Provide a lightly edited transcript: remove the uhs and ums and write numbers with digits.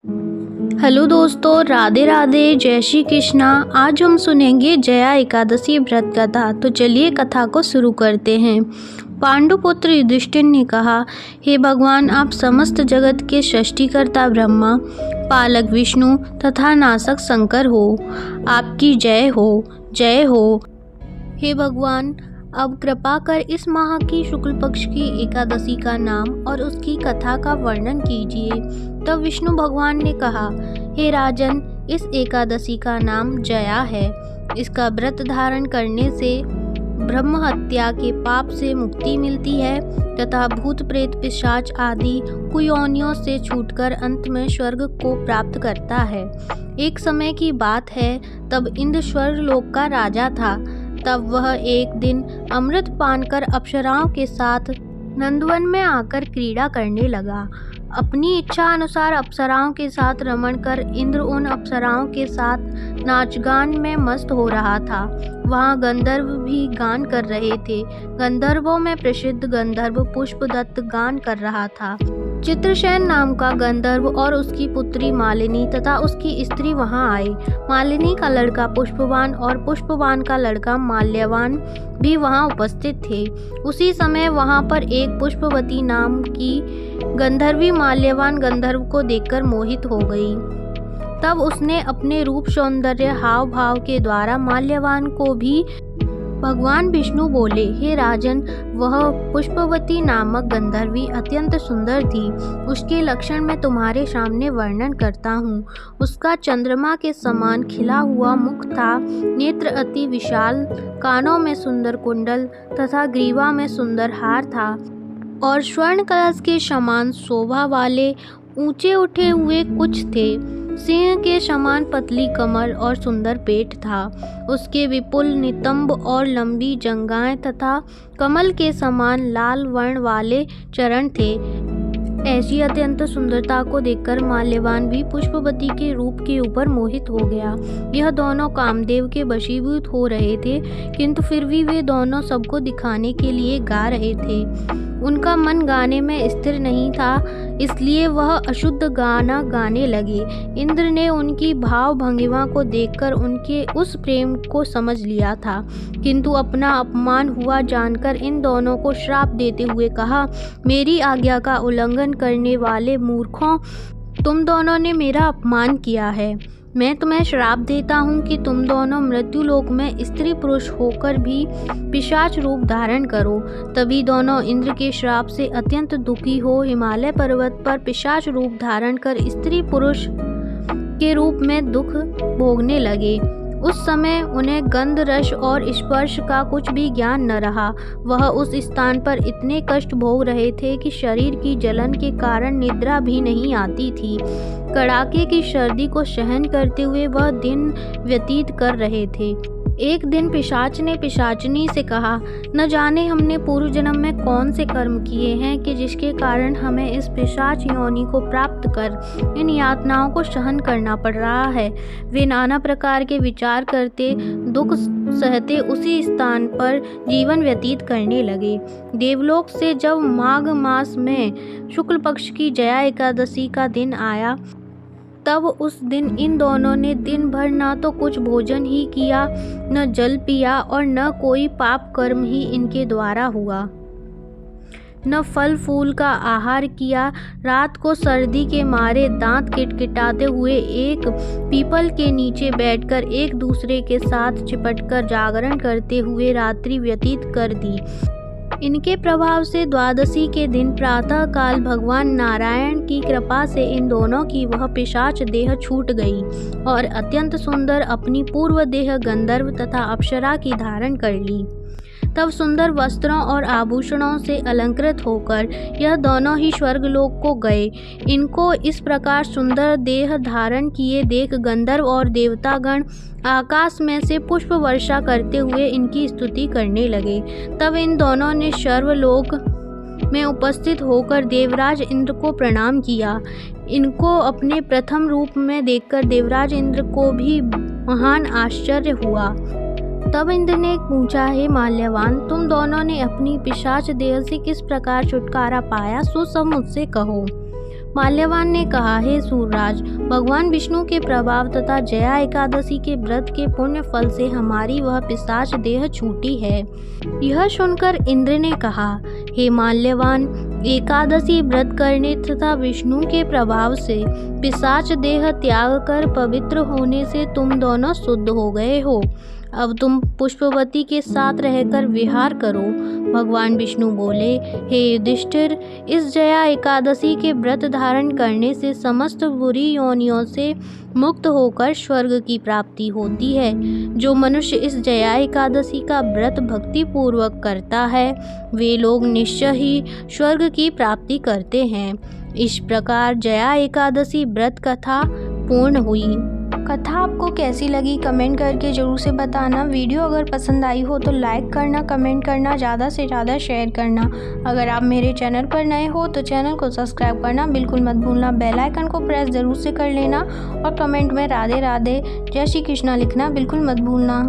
Hello दोस्तों, राधे राधे, जय श्री कृष्णा। आज हम सुनेंगे जया एकादशी व्रत कथा। तो चलिए कथा को शुरू करते हैं। पांडुपुत्र युधिष्ठिर ने कहा, हे भगवान, आप समस्त जगत के सृष्टिकर्ता ब्रह्मा, पालक विष्णु तथा नाशक शंकर हो। आपकी जय हो, जय हो। हे भगवान, अब कृपा कर इस माह की शुक्ल पक्ष की एकादशी का नाम और उसकी कथा का वर्णन कीजिए। तब विष्णु भगवान ने कहा, हे राजन, इस एकादशी का नाम जया है। इसका व्रत धारण करने से ब्रह्म हत्या के पाप से मुक्ति मिलती है तथा भूत प्रेत पिशाच आदि कुयोनियों से छूटकर अंत में स्वर्ग को प्राप्त करता है। एक समय की बात है, तब इंद्र स्वर्ग लोक का राजा था। तब वह एक दिन अमृत पान कर अप्सराओं के साथ नंदवन में आकर क्रीड़ा करने लगा। अपनी इच्छा अनुसार अप्सराओं के साथ रमण कर इंद्र उन अप्सराओं के साथ नाचगान में मस्त हो रहा था। वहाँ गंधर्व भी गान कर रहे थे। गंधर्वों में प्रसिद्ध गंधर्व पुष्पदत्त गान कर रहा था। चित्रसेन नाम का गंधर्व और उसकी पुत्री मालिनी तथा उसकी स्त्री वहां आए। मालिनी का लड़का पुष्पवान और पुष्पवान का लड़का माल्यवान भी वहां उपस्थित थे। उसी समय वहां पर एक पुष्पवती नाम की गंधर्वी माल्यवान गंधर्व को देखकर मोहित हो गई। तब उसने अपने रूप सौंदर्य हाव भाव के द्वारा माल्यवान को भी भगवान विष्णु बोले, हे राजन, वह पुष्पवती नामक गंधर्वी अत्यंत सुंदर थी। उसके लक्षण मैं तुम्हारे सामने वर्णन करता हूँ। उसका चंद्रमा के समान खिला हुआ मुख था, नेत्र अति विशाल, कानों में सुंदर कुंडल तथा ग्रीवा में सुंदर हार था और स्वर्ण कलश के समान शोभा वाले ऊंचे उठे हुए कुछ थे। सिंह के समान पतली कमर और सुंदर पेट था। उसके विपुल नितंब और लंबी जंघाएं तथा कमल के समान लाल वर्ण वाले चरण थे। ऐसी अत्यंत सुंदरता को देखकर माल्यवान भी पुष्पवती के रूप के ऊपर मोहित हो गया। यह दोनों कामदेव के वशीभूत हो रहे थे, किंतु फिर भी वे दोनों सबको दिखाने के लिए गा रहे थे। उनका मन गाने में स्थिर नहीं था, इसलिए वह अशुद्ध गाना गाने लगे। इंद्र ने उनकी भाव भंगिमा को देखकर उनके उस प्रेम को समझ लिया था, किंतु अपना अपमान हुआ जानकर इन दोनों को श्राप देते हुए कहा, मेरी आज्ञा का उल्लंघन करने वाले मूर्खों, तुम दोनों ने मेरा अपमान किया है। मैं तुम्हें श्राप देता हूँ कि तुम दोनों मृत्युलोक में स्त्री पुरुष होकर भी पिशाच रूप धारण करो। तभी दोनों इंद्र के श्राप से अत्यंत दुखी हो हिमालय पर्वत पर पिशाच रूप धारण कर स्त्री पुरुष के रूप में दुख भोगने लगे। उस समय उन्हें गंध रस और स्पर्श का कुछ भी ज्ञान न रहा। वह उस स्थान पर इतने कष्ट भोग रहे थे कि शरीर की जलन के कारण निद्रा भी नहीं आती थी। कड़ाके की सर्दी को सहन करते हुए वह दिन व्यतीत कर रहे थे। एक दिन पिशाच ने पिशाचनी से कहा, न जाने हमने पूर्व जन्म में कौन से कर्म किए हैं कि जिसके कारण हमें इस पिशाच योनि को प्राप्त कर इन यातनाओं को सहन करना पड़ रहा है। वे नाना प्रकार के विचार करते, दुख सहते उसी स्थान पर जीवन व्यतीत करने लगे। देवलोक से जब माघ मास में शुक्ल पक्ष की जया एकादशी का दिन आया, तब उस दिन इन दोनों ने दिन भर न तो कुछ भोजन ही किया, न जल पिया और न कोई पाप कर्म ही इनके द्वारा हुआ, न फल फूल का आहार किया। रात को सर्दी के मारे दांत किटकिटाते हुए एक पीपल के नीचे बैठकर एक दूसरे के साथ चिपटकर जागरण करते हुए रात्रि व्यतीत कर दी। इनके प्रभाव से द्वादशी के दिन प्रातः काल भगवान नारायण की कृपा से इन दोनों की वह पिशाच देह छूट गई और अत्यंत सुंदर अपनी पूर्व देह गंधर्व तथा अप्सरा की धारण कर ली। तब सुंदर वस्त्रों और आभूषणों से अलंकृत होकर यह दोनों ही स्वर्गलोक को गए। इनको इस प्रकार सुंदर देह धारण किए देख गंधर्व और देवतागण आकाश में से पुष्प वर्षा करते हुए इनकी स्तुति करने लगे। तब इन दोनों ने सर्वलोक में उपस्थित होकर देवराज इंद्र को प्रणाम किया। इनको अपने प्रथम रूप में देखकर देवराज इंद्र को भी महान आश्चर्य हुआ। तब इंद्र ने पूछा, हे माल्यवान, तुम दोनों ने अपनी पिशाच देह से किस प्रकार छुटकारा पाया, सो सब मुझसे कहो। माल्यवान ने कहा, हे सूरराज, भगवान विष्णु के प्रभाव तथा जया एकादशी के व्रत के पुण्य फल से हमारी वह पिशाच देह छूटी है। यह सुनकर इंद्र ने कहा, हे माल्यवान, एकादशी व्रत करने तथा विष्णु के प्रभाव से पिशाच देह त्याग कर पवित्र होने से तुम दोनों शुद्ध हो गए हो। अब तुम पुष्पवती के साथ रहकर विहार करो। भगवान विष्णु बोले, हे युधिष्ठिर, इस जया एकादशी के व्रत धारण करने से समस्त बुरी योनियों से मुक्त होकर स्वर्ग की प्राप्ति होती है। जो मनुष्य इस जया एकादशी का व्रत भक्ति पूर्वक करता है, वे लोग निश्चय ही स्वर्ग की प्राप्ति करते हैं। इस प्रकार जया एकादशी व्रत कथा पूर्ण हुई। कथा आपको कैसी लगी कमेंट करके ज़रूर से बताना। वीडियो अगर पसंद आई हो तो लाइक करना, कमेंट करना, ज़्यादा से ज़्यादा शेयर करना। अगर आप मेरे चैनल पर नए हो तो चैनल को सब्सक्राइब करना बिल्कुल मत भूलना। बेल आइकन को प्रेस ज़रूर से कर लेना और कमेंट में राधे राधे जय श्री कृष्णा लिखना बिल्कुल मत भूलना।